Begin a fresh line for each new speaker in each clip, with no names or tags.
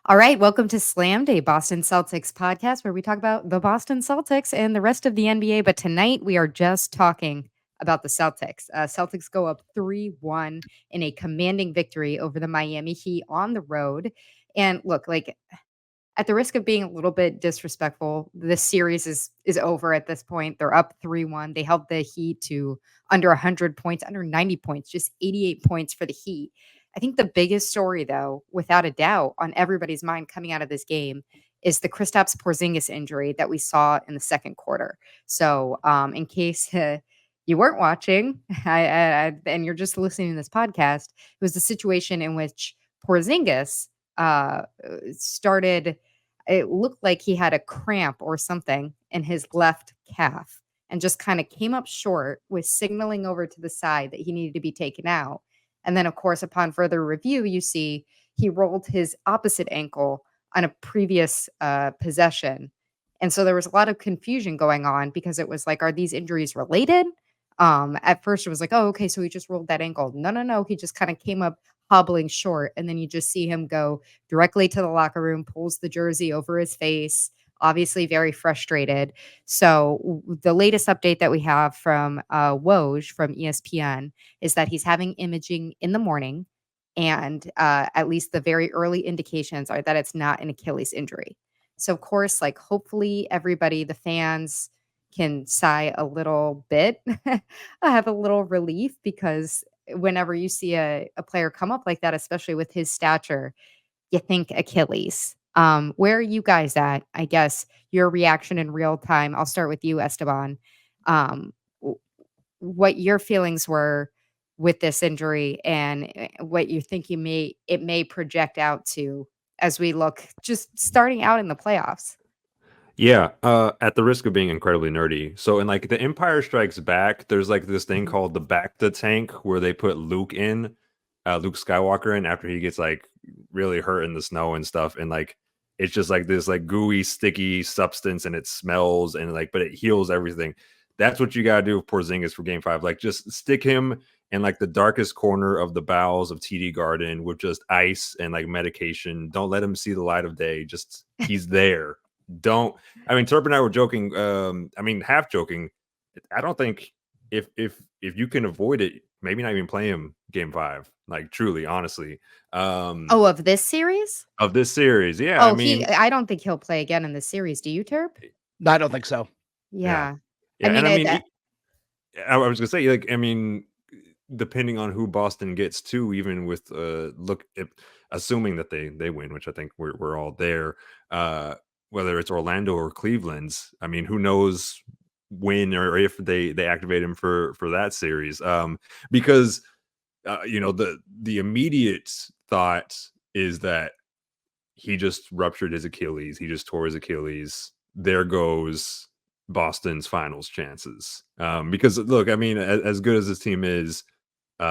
All right, welcome to Slam Day, Boston Celtics podcast, where we talk about the Boston Celtics and the rest of the NBA. But tonight we are just talking about the Celtics. Celtics go up 3-1 in a commanding victory over the Miami Heat on the road. And look, like at the risk of being a little bit disrespectful, this series is over at this point. They're up 3-1. They held the Heat to under 100 points, under 90 points, just 88 points for the Heat. I think the biggest story, though, without a doubt, on everybody's mind coming out of this game is the Kristaps Porzingis injury that we saw in the second quarter. So, in case you weren't watching and you're just listening to this podcast, it was the situation in which Porzingis started. It looked like he had a cramp or something in his left calf and just kind of came up short, with signaling over to the side that he needed to be taken out. And then, of course, upon further review, you see he rolled his opposite ankle on a previous possession. And so there was a lot of confusion going on because it was like, are these injuries related? At first, it was like, oh, okay, so he just rolled that ankle. No, no, no. He just kind of came up hobbling short. And then you just see him go directly to the locker room, pulls the jersey over his face, obviously very frustrated. So the latest update that we have from Woj from ESPN is that he's having imaging in the morning. And at least the very early indications are that it's not an Achilles injury. So, of course, like hopefully everybody, the fans, can sigh a little bit. I have a little relief because whenever you see a player come up like that, especially with his stature, you think Achilles. Where are you guys at? I guess your reaction in real time. I'll start with you, Esteban. W- what your feelings were with this injury and what you think it may project out to as we look just starting out in the playoffs.
Yeah, at the risk of being incredibly nerdy. So in like The Empire Strikes Back, there's like this thing
Mhm.
called the Bacta tank where they put Luke Skywalker in after he gets like really hurt in the snow and stuff. And like it's just like this like gooey, sticky substance and it smells and like, but it heals everything. That's what you gotta do with Porzingis for game 5. Like just stick him in like the darkest corner of the bowels of TD Garden with just ice and like medication. Don't let him see the light of day. Just he's there. Don't I mean, Turpin and I were joking. I mean, half joking. I don't think if you can avoid it, maybe not even play him game 5. Like truly, honestly, um,
Oh, of this series?
of this series. Yeah, I
Oh, he
mean,
I don't think he'll play again in this series. Do you, Terp?
No, I don't think so.
yeah,
Yeah. I
yeah,
mean,
and I
it
mean, I was gonna say, like, I mean, depending on who Boston gets to, even with assuming that they win, which I think we're all there. Uh, Whether it's Orlando or Cleveland's, I mean, who knows when or if they activate him for that series? Because the immediate thought is that he just ruptured his Achilles. He just tore his Achilles. There goes Boston's finals chances. Because look, I mean, as good as this team is,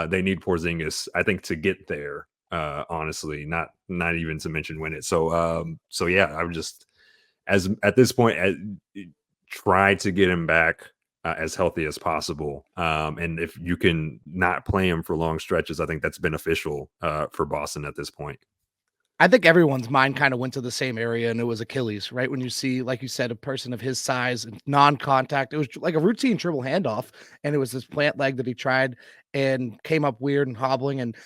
they need Porzingis, I think, to get there. Honestly, not even to mention win it. So yeah, I would just as at this point try to get him back as healthy as possible. And if you can not play him for long stretches, I think that's beneficial for Boston at this point.
I think everyone's mind kind of went to the same area, and it was Achilles, right? When you see, like you said, a person of his size and non-contact, it was like a routine dribble handoff, and it was this plant leg that he tried and came up weird and hobbling. And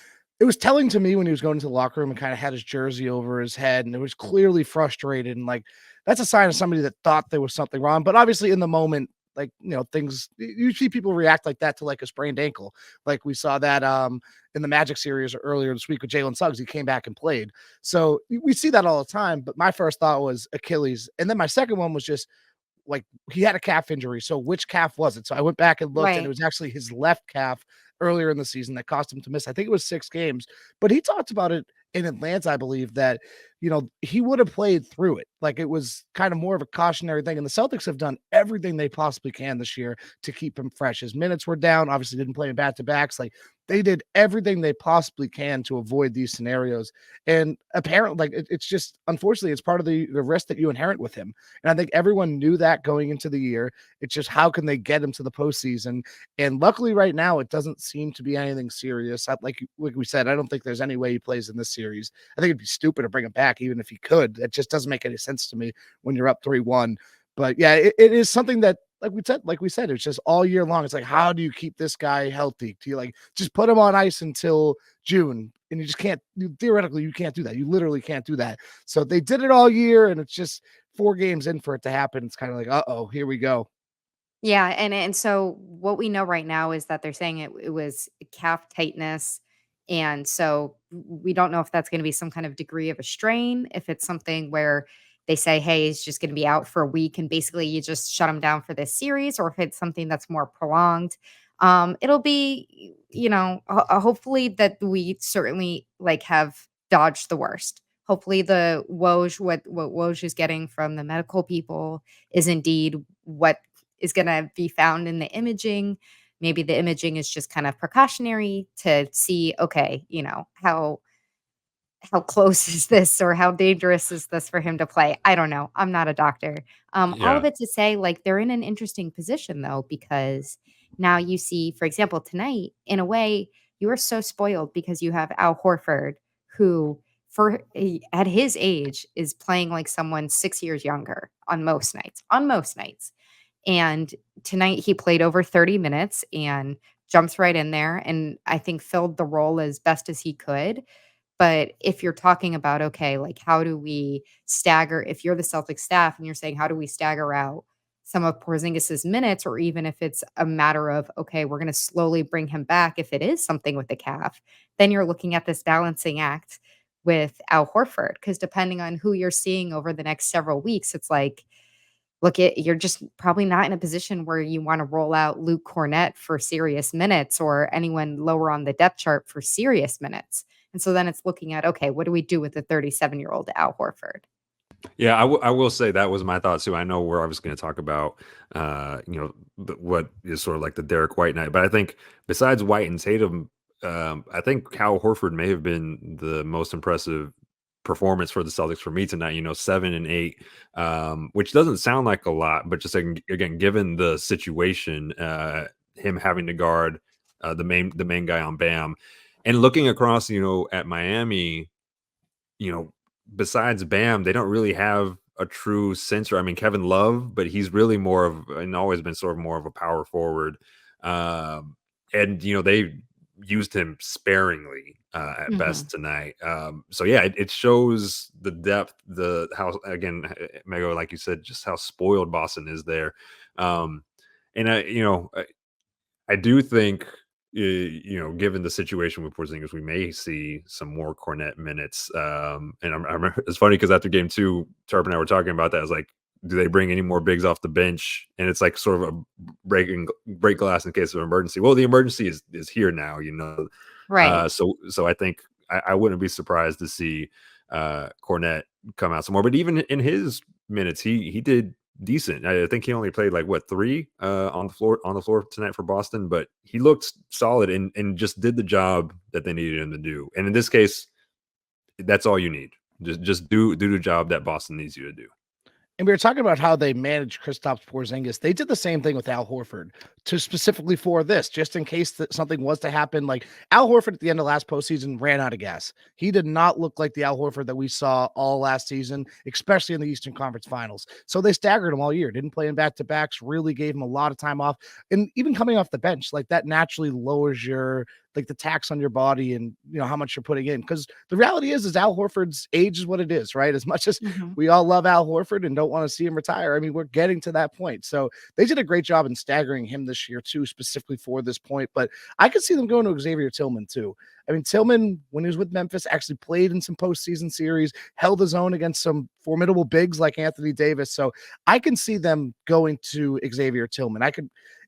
it was telling to me when he was going to the locker room and kind of had his jersey over his head, and it was clearly frustrated. And like that's a sign of somebody that thought there was something wrong. But obviously, in the moment, like things you see people react like that to like a sprained ankle, like we saw that in the Magic series earlier this week with Jalen Suggs. He came back and played. So we see that all the time. But my first thought was Achilles. And then my second one was just like he had a calf injury. So which calf was it? So I went back and looked, and it
right.
was actually his left calf earlier in the season that caused him to miss. I think it was 6 games. But he talked about it in Atlanta, I believe, that he would have played through it. Like it was kind of more of a cautionary thing. And the Celtics have done everything they possibly can this year to keep him fresh. His minutes were down, obviously didn't play in back-to-backs. Like they did everything they possibly can to avoid these scenarios. And apparently, like it's just unfortunately it's part of the risk that you inherit with him. And I think everyone knew that going into the year. It's just how can they get him to the postseason? And luckily, right now, it doesn't seem to be anything serious. Like we said, I don't think there's any way he plays in this series. I think it'd be stupid to bring him back back, even if he could. It just doesn't make any sense to me when you're up 3-1. But yeah, it is something that, like we said, it's just all year long. It's like, how do you keep this guy healthy? Do you like just put him on ice until June? And you just can't, theoretically, you can't do that. You literally can't do that. So they did it all year, and it's just 4 games in for it to happen. It's kind of like, uh-oh, here we go.
Yeah, and so what we know right now is that they're saying it was calf tightness, and so we don't know if that's gonna be some kind of degree of a strain, if it's something where they say, "Hey, he's just gonna be out for a week," and basically you just shut him down for this series, or if it's something that's more prolonged. It'll be, hopefully that we certainly, like, have dodged the worst. Hopefully the Woj what Woj is getting from the medical people is indeed what is gonna be found in the imaging. Maybe the imaging is just kind of precautionary to see, okay, how close is this or how dangerous is this for him to play? I don't know. I'm not a doctor. All of
Yeah.
it to say, like, they're in an interesting position though, because now you see, for example, tonight, in a way, you are so spoiled because you have Al Horford, who at his age is playing like someone 6 years younger on most nights. On most nights. And tonight he played over 30 minutes and jumps right in there and I think filled the role as best as he could. But if you're talking about, okay, like how do we stagger, if you're the Celtics staff and you're saying, how do we stagger out some of Porzingis's minutes, or even if it's a matter of, okay, we're going to slowly bring him back if it is something with the calf, then you're looking at this balancing act with Al Horford. Because depending on who you're seeing over the next several weeks, it's like, you're just probably not in a position where you wanna roll out Luke Kornet for serious minutes or anyone lower on the depth chart for serious minutes. And so then it's looking at, okay, what do we do with the 37-year-old Al Horford?
Yeah, I will say that was my thoughts too. I know we're obviously going to talk about, what is sort of like the Derrick White night, but I think besides White and Tatum, I think Cal Horford may have been the most impressive performance for the Celtics for me tonight. 7 and 8, which doesn't sound like a lot, but just again, given the situation, him having to guard the main guy on Bam, and looking across, at Miami, you know, besides Bam, they don't really have a true center. I mean, Kevin Love, but he's really more of, and always been sort of more of a power forward. And they used him sparingly at
Mhm.
best tonight. So yeah, it shows the depth, the how again, Mego, like you said, just how spoiled Boston is there. Um, and I do think, given the situation with Porzingis, we may see some more Cornet minutes. And I remember it's funny because after game 2, Turpin and I were talking about that. I was like, do they bring any more bigs off the bench? And it's like sort of a break glass in case of emergency. Well, the emergency is here now.
Right.
So I think I wouldn't be surprised to see Cornet come out some more. But even in his minutes, he did decent. I think he only played like what 3 on the floor tonight for Boston, but he looked solid and just did the job that they needed him to do. And in this case, that's all you need. Just do the job that Boston needs you to do.
And we were talking about how they managed Kristaps Porzingis. They did the same thing with Al Horford to specifically for this, just in case that something was to happen. Like Al Horford at the end of last postseason ran out of gas. He did not look like the Al Horford that we saw all last season, especially in the Eastern Conference Finals. So they staggered him all year, didn't play in back-to-backs, really gave him a lot of time off. And even coming off the bench, like that naturally lowers your the tax on your body and how much you're putting in. Because the reality is Al Horford's age is what it is, right? As much as
Mhm.
we all love Al Horford and don't want to see him retire, I mean, we're getting to that point. So they did a great job in staggering him this year too, specifically for this point. But I could see them going to Xavier Tillman too. I mean, Tillman, when he was with Memphis, actually played in some postseason series, held his own against some formidable bigs like Anthony Davis. So I can see them going to Xavier Tillman.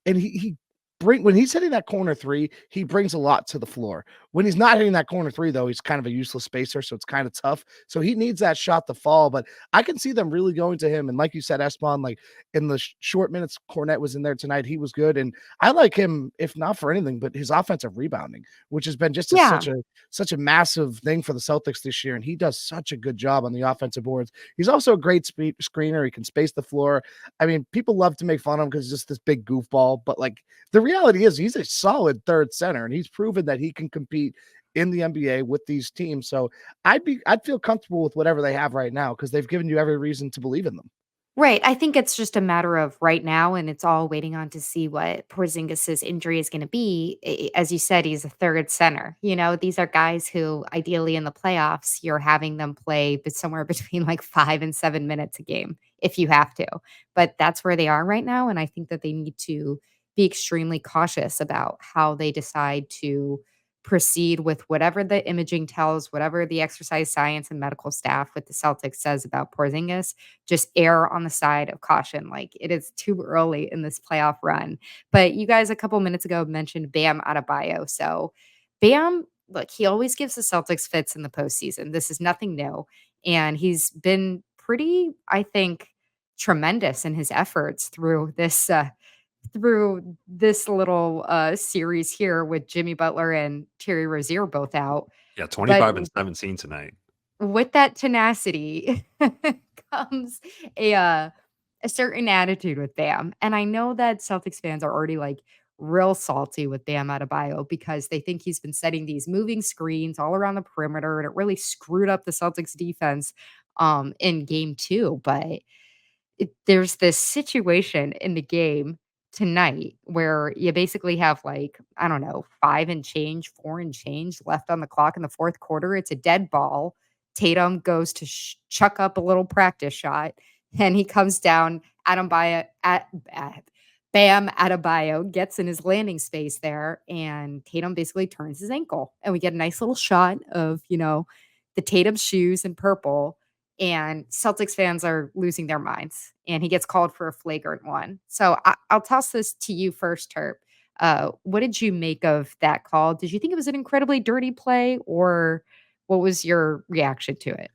And he when he's hitting that corner 3, he brings a lot to the floor. When he's not hitting that corner 3, though, he's kind of a useless spacer, so it's kind of tough. So he needs that shot to fall, but I can see them really going to him. And like you said, Esteban, like in the short minutes Cornette was in there tonight, he was good. And I like him, if not for anything, but his offensive rebounding, which has been just
Yeah.
such a massive thing for the Celtics this year. And he does such a good job on the offensive boards. He's also a great screener. He can space the floor. I mean, people love to make fun of him because he's just this big goofball, but like the reality is he's a solid third center, and he's proven that he can compete in the NBA with these teams. So I'd feel comfortable with whatever they have right now because they've given you every reason to believe in them.
Right. I think it's just a matter of right now, and it's all waiting on to see what Porzingis's injury is going to be. As you said, he's a third center. These are guys who, ideally, in the playoffs, you're having them play somewhere between like 5 and 7 minutes a game if you have to. But that's where they are right now, and I think that they need to be extremely cautious about how they decide to proceed with whatever the imaging tells, whatever the exercise science and medical staff with the Celtics says about Porzingis. Just err on the side of caution. Like, it is too early in this playoff run. But you guys a couple minutes ago mentioned Bam Adebayo. So Bam, look, he always gives the Celtics fits in the postseason. This is nothing new. And he's been pretty, I think, tremendous in his efforts through this little series here with Jimmy Butler and Terry Rozier both out.
Yeah,
But
25 and 17 tonight.
with that tenacity comes a certain attitude with Bam. And I know that Celtics fans are already like real salty with Bam Adebayo because they think he's been setting these moving screens all around the perimeter, and it really screwed up the Celtics defense in game 2. But there's this situation in the game tonight where you basically have like, I don't know, 4 and change left on the clock in the fourth quarter. It's a dead ball. Tatum goes to chuck up a little practice shot, and he comes down. Bam Adebayo gets in his landing space there, and Tatum basically turns his ankle. And we get a nice little shot of, the Tatum shoes in purple, and Celtics fans are losing their minds, and he gets called for a flagrant one. So I'll toss this to you first, Terp. What did you make of that call? Did you think it was an incredibly dirty play, or what was your reaction to it?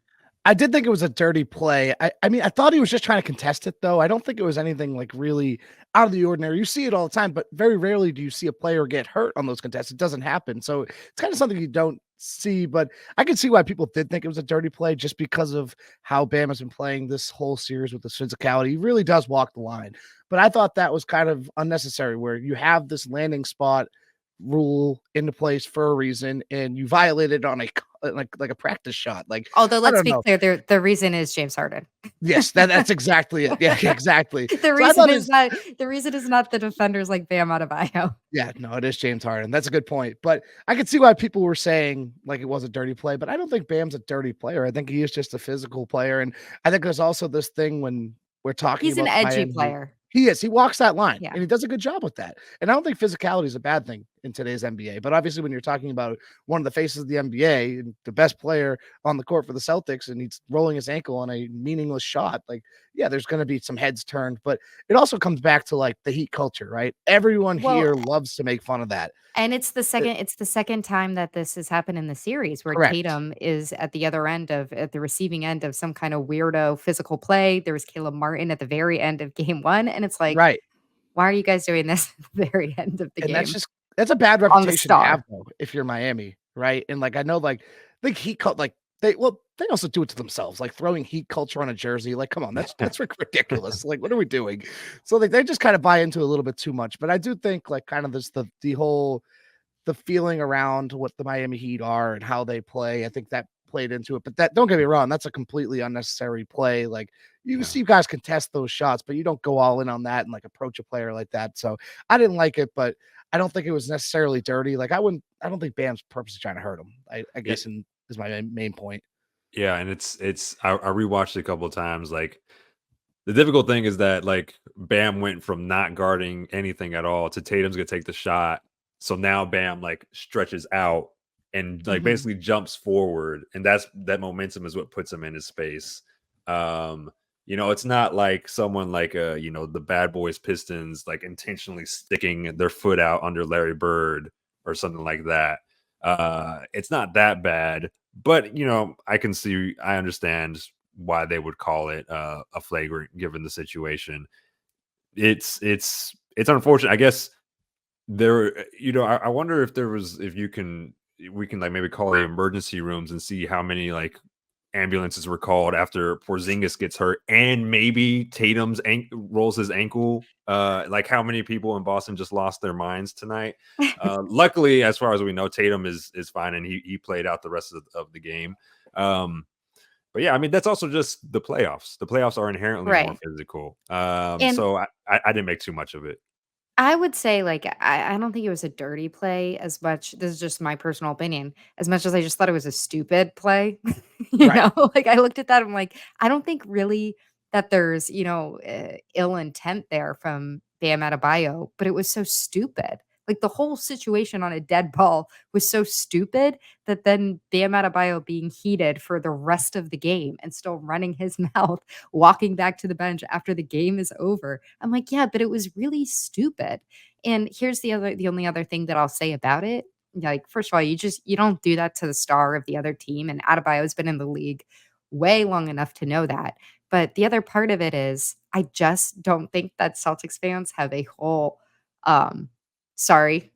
I did think it was a dirty play. I mean, I thought he was just trying to contest it, though. I don't think it was anything like really out of the ordinary. You see it all the time, but very rarely do you see a player get hurt on those contests. It doesn't happen. So it's kind of something you don't see, but I can see why people did think it was a dirty play just because of how Bam has been playing this whole series with this physicality. He really does walk the line. But I thought that was kind of unnecessary where you have this landing spot rule into place for a reason, and you violated on a like a practice shot. Like,
although let's be clear, the reason is James Harden.
Yes, that's exactly it. Yeah, exactly.
The reason is not the defenders like Bam Adebayo.
Yeah, no, it is James Harden. That's a good point. But I could see why people were saying like it was a dirty play, but I don't think Bam's a dirty player. I think he is just a physical player. And I think there's also this thing when we're talking
He's
about
an edgy
Miami.
player.
He is. He walks that line,
Yeah.
and he does a good job with that. And I don't think physicality is a bad thing in today's NBA. But obviously, when you're talking about one of the faces of the NBA and the best player on the court for the Celtics, and he's rolling his ankle on a meaningless shot, like, yeah, there's going to be some heads turned. But it also comes back to like the Heat culture, right? Everyone here loves to make fun of that.
And it's the second time that this has happened in the series where
Correct.
Tatum is at the receiving end of some kind of weirdo physical play. There was Caleb Martin at the very end of game 1, and it's like,
right.
Why are you guys doing this at the very end of the game?
That's a bad reputation to have though, if you're Miami, right? And like I know like Heat like they also do it to themselves, like throwing Heat culture on a jersey. Like, come on, that's ridiculous. Like, what are we doing? So like they just kind of buy into a little bit too much. But I do think like kind of this the feeling around what the Miami Heat are and how they play. I think that played into it. But that, don't get me wrong, that's a completely unnecessary play. Like you see guys contest those shots, but you don't go all in on that and like approach a player like that. So I didn't like it, but I don't think it was necessarily dirty. Like I don't think Bam's purposely trying to hurt him. I guess is my main point.
Yeah, and I rewatched it a couple of times. Like the difficult thing is that like Bam went from not guarding anything at all to Tatum's gonna take the shot. So now Bam like stretches out and like basically jumps forward, and that momentum is what puts him in his space. It's not like someone like the Bad Boys Pistons like intentionally sticking their foot out under Larry Bird or something like that. It's not that bad, but I understand why they would call it a flagrant given the situation. It's unfortunate. I guess there, I wonder if we can like maybe call the emergency rooms and see how many like ambulances were called after Porzingis gets hurt, and maybe Tatum's rolls his ankle. Like how many people in Boston just lost their minds tonight? Luckily, as far as we know, Tatum is fine, and he played out the rest of the game. But yeah, I mean, that's also just the playoffs. The playoffs are inherently more
Right.
physical.
And
So I didn't make too much of it.
I would say, like, I don't think it was a dirty play as much. This is just my personal opinion. As much as I just thought it was a stupid play,
Right.
like I looked at that, I'm like, I don't think really that there's ill intent there from Bam Adebayo, but it was so stupid. Like the whole situation on a dead ball was so stupid that then Bam Adebayo being heated for the rest of the game and still running his mouth, walking back to the bench after the game is over. I'm like, yeah, but it was really stupid. And here's the only other thing that I'll say about it. Like, first of all, you don't do that to the star of the other team. And Adebayo's been in the league way long enough to know that. But the other part of it is I just don't think that Celtics fans have a whole um sorry,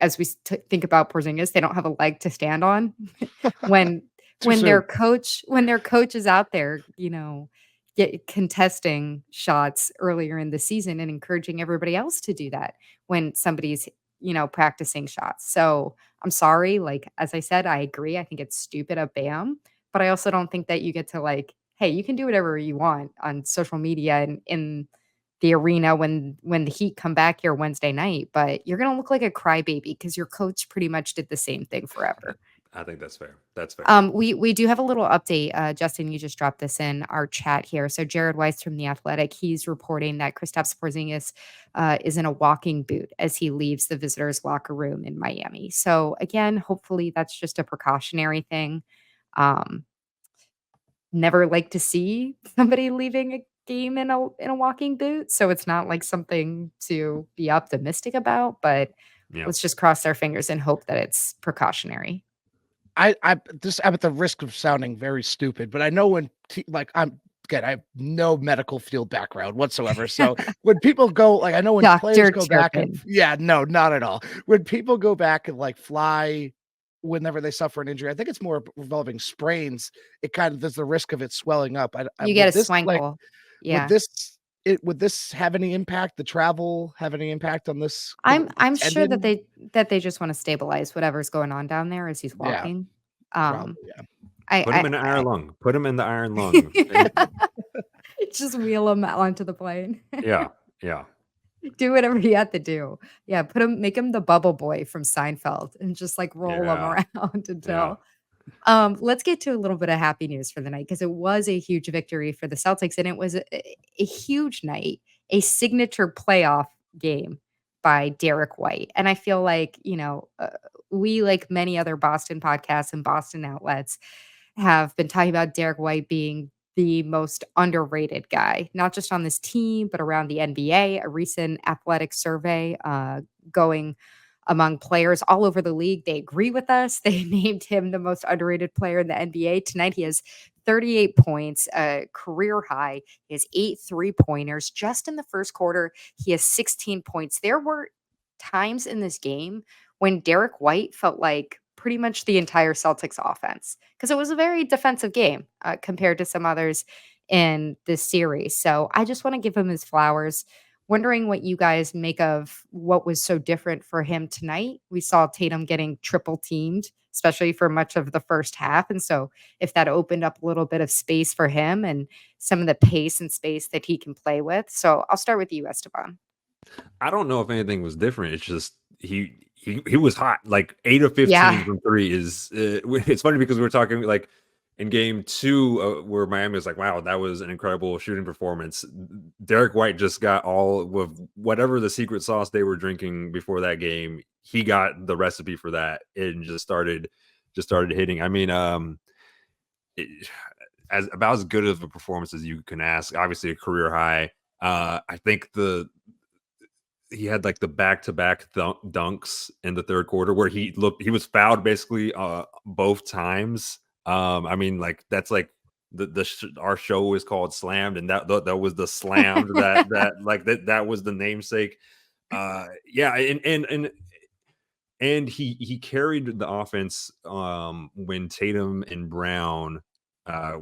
as we think about Porzingis, they don't have a leg to stand on when
Too soon.
when their coach is out there, get contesting shots earlier in the season and encouraging everybody else to do that when somebody's, practicing shots. So I'm sorry. Like, as I said, I agree. I think it's stupid of Bam, but I also don't think that you get to like, hey, you can do whatever you want on social media and in the arena when the Heat come back here Wednesday night, but you're gonna look like a crybaby because your coach pretty much did the same thing forever.
I think that's fair. That's fair.
We do have a little update. Justin, you just dropped this in our chat here. So Jared Weiss from The Athletic, he's reporting that Kristaps Porzingis is in a walking boot as he leaves the visitors' locker room in Miami. So again, hopefully that's just a precautionary thing. Um, Never like to see somebody leaving a game in a walking boot, so it's not like something to be optimistic about, but
Yeah.
let's just cross our fingers and hope that it's precautionary.
I'm at the risk of sounding very stupid, but I know I have no medical field background whatsoever. So when people go, like, I know when players
Dr.
go back and
Turpin.
no, not at all. When people go back and like fly whenever they suffer an injury, I think it's more involving sprains. It kind of there's the risk of it swelling up.
You get
With
a
this, like,
swankle.
would
Yeah.
this have any impact? The travel have any impact on this?
I'm sure that
Tendon?
they just wanna stabilize whatever's going on down there as he's
Yeah,
walking.
probably.
Um,
Yeah.
Put him in the iron lung. Put him in the iron lung.
just wheel him onto the plane.
Yeah. Yeah.
Do whatever you have to do. Yeah, make him the bubble boy from Seinfeld and just, like, roll him
Yeah.
around
Yeah.
until let's get to a little bit of happy news for the night because it was a huge victory for the Celtics, and it was a huge night, a signature playoff game by Derrick White. And I feel like, we, like many other Boston podcasts and Boston outlets, have been talking about Derrick White being the most underrated guy, not just on this team, but around the NBA. A recent athletic survey going among players all over the league, they agree with us. They named him the most underrated player in the NBA. Tonight, he has 38 points, a career high. He has 8 3-pointers. Just in the first quarter, he has 16 points. There were times in this game when Derrick White felt like pretty much the entire Celtics offense because it was a very defensive game compared to some others in this series. So I just want to give him his flowers. Wondering what you guys make of what was so different for him tonight. We saw Tatum getting triple teamed, especially for much of the first half. And so if that opened up a little bit of space for him and some of the pace and space that he can play with. So I'll start with you, Esteban.
I don't know if anything was different. It's just he was hot. Like 8 of 15
Yeah.
from 3 is it's funny because we were talking like in game 2 where Miami was like, wow, that was an incredible shooting performance. Derrick White just got all with whatever the secret sauce they were drinking before that game. He got the recipe for that and just started hitting. I mean, as about as good of a performance as you can ask. Obviously, a career high. I think he had like the back-to-back dunks in the third quarter where he was fouled basically both times. I mean, like that's like our show is called Slammed, and that was the slammed that was the namesake. Yeah, and he carried the offense when Tatum and Brown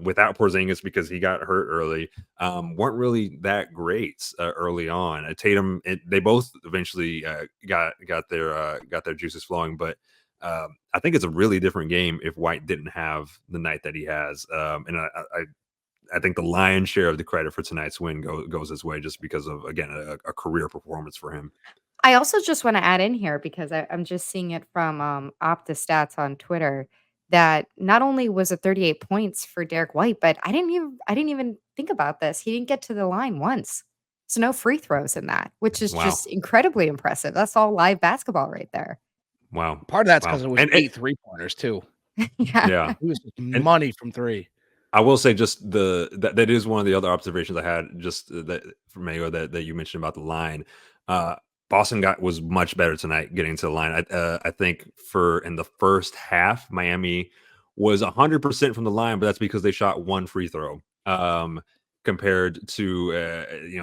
without Porzingis because he got hurt early, weren't really that great early on. Tatum, they both eventually got their juices flowing, but I think it's a really different game if White didn't have the night that he has. And I think the lion's share of the credit for tonight's win goes his way just because of, again, a career performance for him.
I also just want to add in here because I'm just seeing it from OptaStats on Twitter that not only was it 38 points for Derrick White, but I didn't even think about this. He didn't get to the line once. So no free throws in that, which is
Wow.
just incredibly impressive. That's all live basketball right there.
Wow.
Part of that's because it was 8 3-pointers too.
Yeah.
He was just money from three.
I will say just that is one of the other observations I had just that from Mayo that you mentioned about the line. Boston was much better tonight getting to the line. I think in the first half, Miami was 100% from the line, but that's because they shot one free throw. Compared to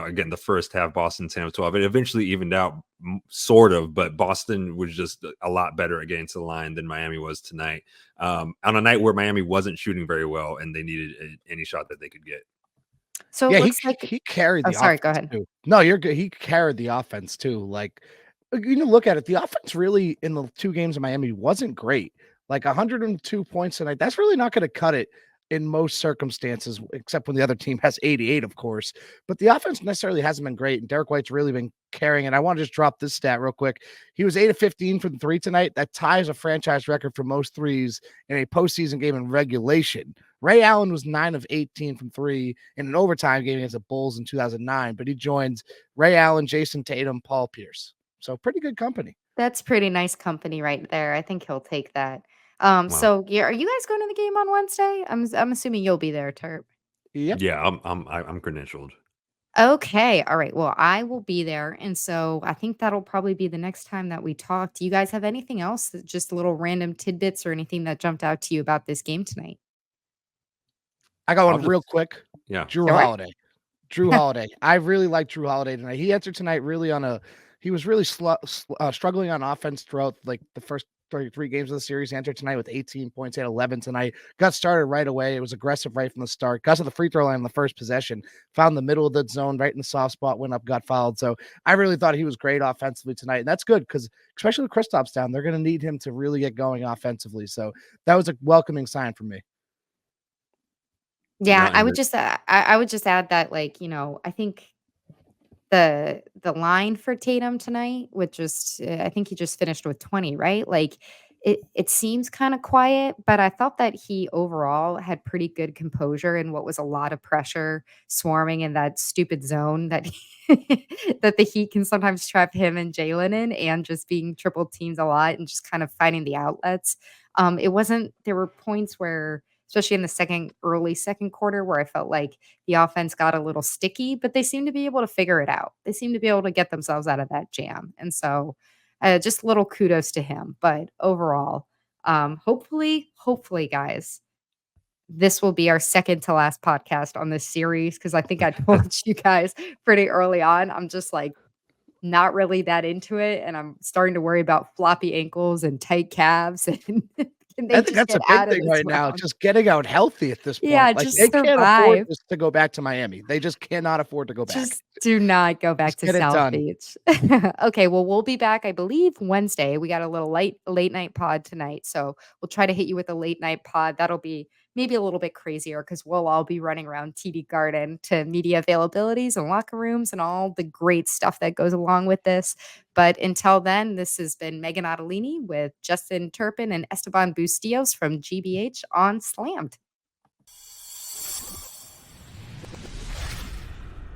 again, the first half, Boston 10 of 12. It eventually evened out sort of, but Boston was just a lot better at getting to the line than Miami was tonight. On a night where Miami wasn't shooting very well and they needed any shot that they could get.
So it looks like
he carried the offense.
Sorry, go ahead.
Too. No, you're good. He carried the offense too. Like, look at it. The offense really in the 2 games of Miami wasn't great. Like 102 points tonight. That's really not going to cut it in most circumstances, except when the other team has 88, of course. But the offense necessarily hasn't been great, and Derrick White's really been carrying it. I want to just drop this stat real quick. He was 8 of 15 from 3 tonight. That ties a franchise record for most threes in a postseason game in regulation. Ray Allen was 9 of 18 from 3 in an overtime game against the Bulls in 2009, but he joins Ray Allen, Jason Tatum, Paul Pierce. So pretty good company.
That's pretty nice company right there. I think he'll take that.
Wow.
So are you guys going to the game on Wednesday? I'm assuming you'll be there, Turp.
Yep.
Yeah, I'm credentialed.
Okay. All right. Well, I will be there. And so I think that'll probably be the next time that we talk. Do you guys have anything else, just little random tidbits or anything that jumped out to you about this game tonight?
I got one real quick.
Yeah.
Drew Holiday. Drew Holiday. I really like Drew Holiday tonight. He entered tonight really he was really struggling on offense throughout like the first 33 games of the series. He entered tonight with 18 points, he had 11 tonight. Got started right away. It was aggressive right from the start. Got to the free throw line in the first possession. Found the middle of the zone, right in the soft spot, went up, got fouled. So I really thought he was great offensively tonight. And that's good because especially with Kristaps down, they're going to need him to really get going offensively. So that was a welcoming sign for me.
Yeah, I would just add that, like, I think the line for Tatum tonight with I think he just finished with 20, right? Like it seems kind of quiet, but I thought that he overall had pretty good composure in what was a lot of pressure swarming in that stupid zone that that the Heat can sometimes trap him and Jalen in, and just being triple teamed a lot and just kind of finding the outlets. There were points where, especially in the early second quarter, where I felt like the offense got a little sticky, but they seemed to be able to figure it out. They seemed to be able to get themselves out of that jam. And so just little kudos to him. But overall, hopefully, guys, this will be our second to last podcast on this series, because I think I told you guys pretty early on, I'm just like not really that into it. And I'm starting to worry about floppy ankles and tight calves and
I think that's a big thing right now. Just getting out healthy at this point.
Yeah,
like,
just
they can't
survive.
afford to go back to Miami. They just cannot afford to go back.
Just do not go back to South Beach. Okay, well, we'll be back, I believe, Wednesday. We got a little late night pod tonight, so we'll try to hit you with a late night pod. That'll be maybe a little bit crazier because we'll all be running around TD Garden to media availabilities and locker rooms and all the great stuff that goes along with this. But until then, this has been Meghan Ottolini with Justin Turpin and Esteban Bustillos from GBH on Slammed.